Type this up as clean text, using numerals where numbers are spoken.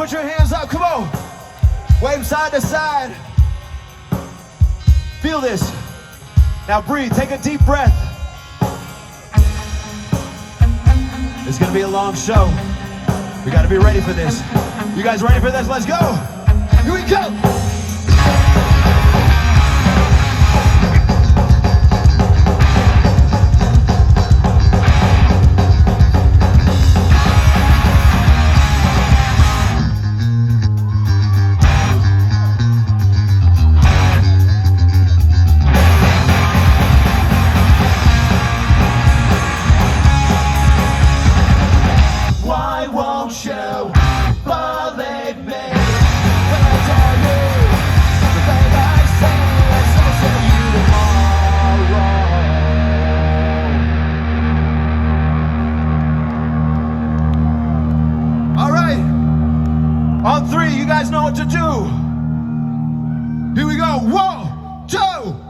put your hands up, come on. Wave side to side. Feel this. Now breathe, take a deep breath. It's gonna be a long show. We gotta be ready for this. You guys ready for this? Let's go. Here we go. On three, you guys know what to do. Here we go. 1, 2.